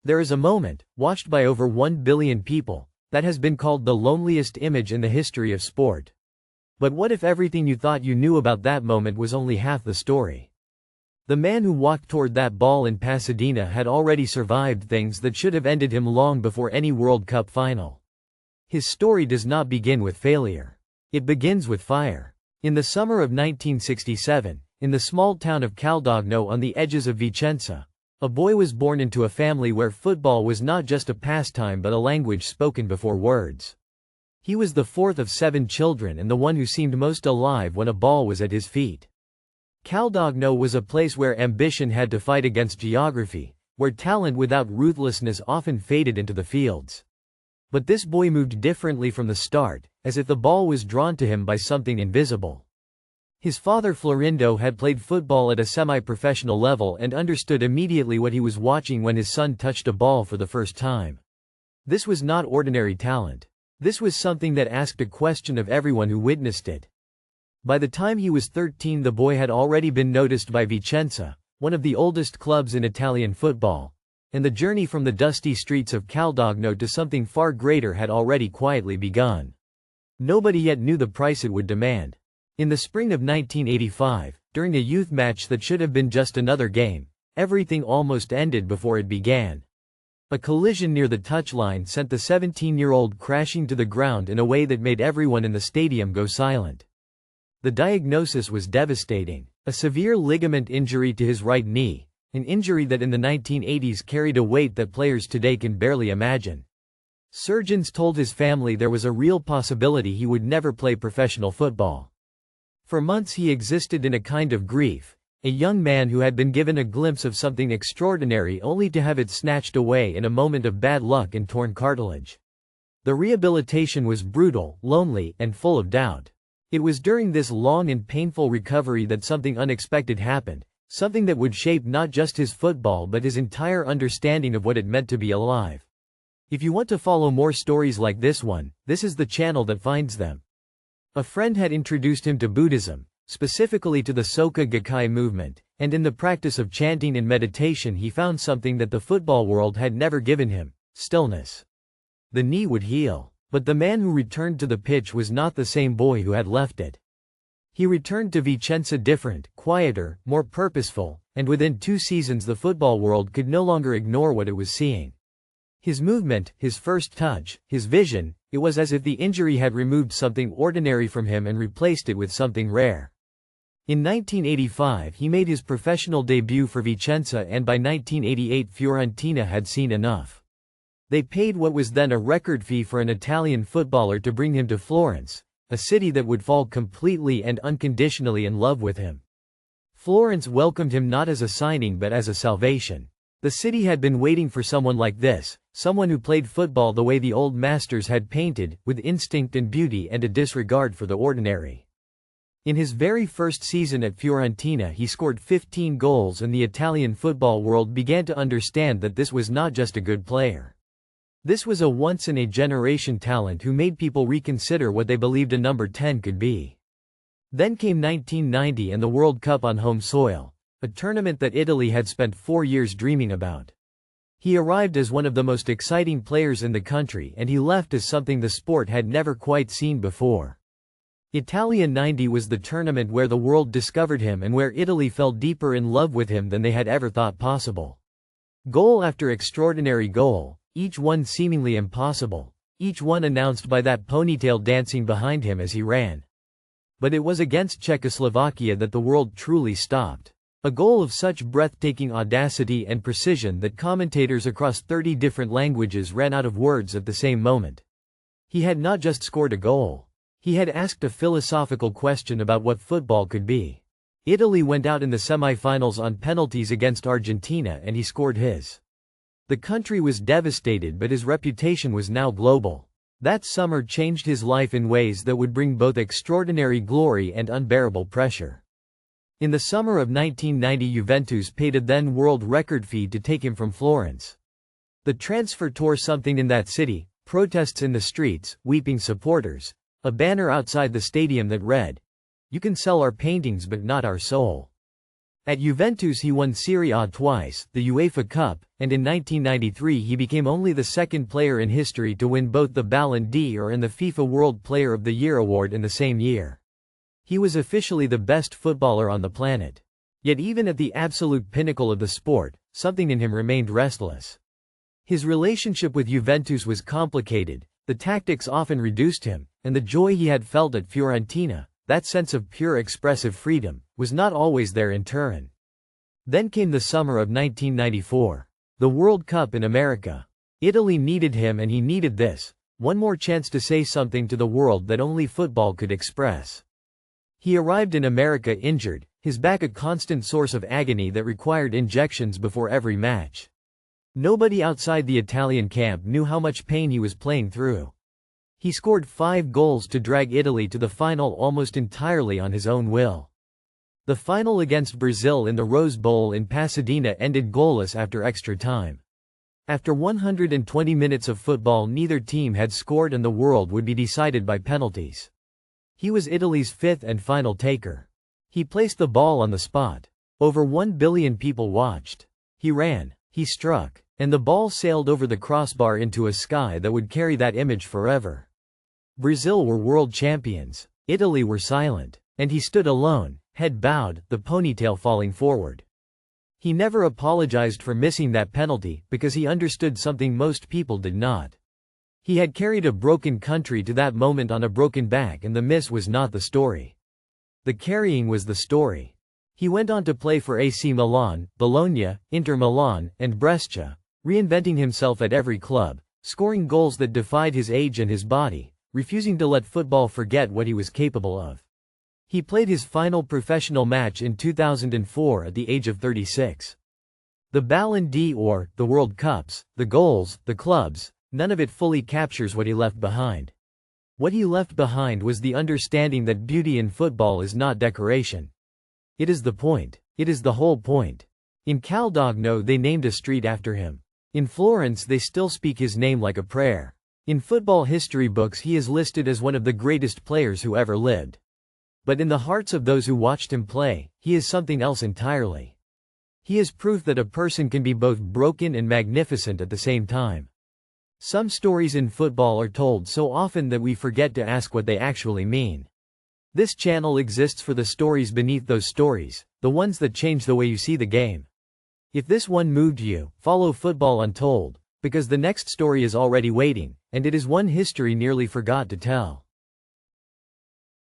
There is a moment, watched by over 1 billion people, that has been called the loneliest image in the history of sport. But what if everything you thought you knew about that moment was only half the story? The man who walked toward that ball in Pasadena had already survived things that should have ended him long before any World Cup final. His story does not begin with failure. It begins with fire. In the summer of 1967, in the small town of Caldogno on the edges of Vicenza, a boy was born into a family where football was not just a pastime but a language spoken before words. He was the fourth of 7 children and the one who seemed most alive when a ball was at his feet. Caldogno was a place where ambition had to fight against geography, where talent without ruthlessness often faded into the fields. But this boy moved differently from the start, as if the ball was drawn to him by something invisible. His father Florindo had played football at a semi-professional level and understood immediately what he was watching when his son touched a ball for the first time. This was not ordinary talent. This was something that asked a question of everyone who witnessed it. By the time he was 13, the boy had already been noticed by Vicenza, one of the oldest clubs in Italian football, and the journey from the dusty streets of Caldogno to something far greater had already quietly begun. Nobody yet knew the price it would demand. In the spring of 1985, during a youth match that should have been just another game, everything almost ended before it began. A collision near the touchline sent the 17-year-old crashing to the ground in a way that made everyone in the stadium go silent. The diagnosis was devastating: a severe ligament injury to his right knee, an injury that in the 1980s carried a weight that players today can barely imagine. Surgeons told his family there was a real possibility he would never play professional football. For months he existed in a kind of grief, a young man who had been given a glimpse of something extraordinary only to have it snatched away in a moment of bad luck and torn cartilage. The rehabilitation was brutal, lonely, and full of doubt. It was during this long and painful recovery that something unexpected happened, something that would shape not just his football but his entire understanding of what it meant to be alive. If you want to follow more stories like this one, this is the channel that finds them. A friend had introduced him to Buddhism, specifically to the Soka Gakkai movement, and in the practice of chanting and meditation he found something that the football world had never given him: stillness. The knee would heal. But the man who returned to the pitch was not the same boy who had left it. He returned to Vicenza different, quieter, more purposeful, and within 2 seasons the football world could no longer ignore what it was seeing. His movement, his first touch, his vision, it was as if the injury had removed something ordinary from him and replaced it with something rare. In 1985 he made his professional debut for Vicenza, and by 1988 Fiorentina had seen enough. They paid what was then a record fee for an Italian footballer to bring him to Florence, a city that would fall completely and unconditionally in love with him. Florence welcomed him not as a signing but as a salvation. The city had been waiting for someone like this, someone who played football the way the old masters had painted, with instinct and beauty and a disregard for the ordinary. In his very first season at Fiorentina he scored 15 goals, and the Italian football world began to understand that this was not just a good player. This was a once-in-a-generation talent who made people reconsider what they believed a number 10 could be. Then came 1990 and the World Cup on home soil, a tournament that Italy had spent 4 years dreaming about. He arrived as one of the most exciting players in the country, and he left as something the sport had never quite seen before. Italia 90 was the tournament where the world discovered him and where Italy fell deeper in love with him than they had ever thought possible. Goal after extraordinary goal, each one seemingly impossible, each one announced by that ponytail dancing behind him as he ran. But it was against Czechoslovakia that the world truly stopped. A goal of such breathtaking audacity and precision that commentators across 30 different languages ran out of words at the same moment. He had not just scored a goal. He had asked a philosophical question about what football could be. Italy went out in the semi-finals on penalties against Argentina and he scored his. The country was devastated, but his reputation was now global. That summer changed his life in ways that would bring both extraordinary glory and unbearable pressure. In the summer of 1990 Juventus paid a then world record fee to take him from Florence. The transfer tore something in that city: protests in the streets, weeping supporters, a banner outside the stadium that read, "You can sell our paintings but not our soul." At Juventus he won Serie A twice, the UEFA Cup, and in 1993 he became only the second player in history to win both the Ballon d'Or and the FIFA World Player of the Year award in the same year. He was officially the best footballer on the planet. Yet even at the absolute pinnacle of the sport, something in him remained restless. His relationship with Juventus was complicated, the tactics often reduced him, and the joy he had felt at Fiorentina, that sense of pure expressive freedom, was not always there in Turin. Then came the summer of 1994. The World Cup in America. Italy needed him and he needed this, one more chance to say something to the world that only football could express. He arrived in America injured, his back a constant source of agony that required injections before every match. Nobody outside the Italian camp knew how much pain he was playing through. He scored 5 goals to drag Italy to the final almost entirely on his own will. The final against Brazil in the Rose Bowl in Pasadena ended goalless after extra time. After 120 minutes of football neither team had scored and the world would be decided by penalties. He was Italy's 5th and final taker. He placed the ball on the spot. Over 1 billion people watched. He ran, he struck, and the ball sailed over the crossbar into a sky that would carry that image forever. Brazil were world champions. Italy were silent. And he stood alone, head bowed, the ponytail falling forward. He never apologized for missing that penalty, because he understood something most people did not. He had carried a broken country to that moment on a broken back and the miss was not the story. The carrying was the story. He went on to play for AC Milan, Bologna, Inter Milan, and Brescia, reinventing himself at every club, scoring goals that defied his age and his body, refusing to let football forget what he was capable of. He played his final professional match in 2004 at the age of 36. The Ballon d'Or, the World Cups, the goals, the clubs, none of it fully captures what he left behind. What he left behind was the understanding that beauty in football is not decoration. It is the point. It is the whole point. In Caldogno they named a street after him. In Florence they still speak his name like a prayer. In football history books he is listed as one of the greatest players who ever lived. But in the hearts of those who watched him play, he is something else entirely. He is proof that a person can be both broken and magnificent at the same time. Some stories in football are told so often that we forget to ask what they actually mean. This channel exists for the stories beneath those stories, the ones that change the way you see the game. If this one moved you, follow Football Untold, because the next story is already waiting, and it is one history nearly forgot to tell.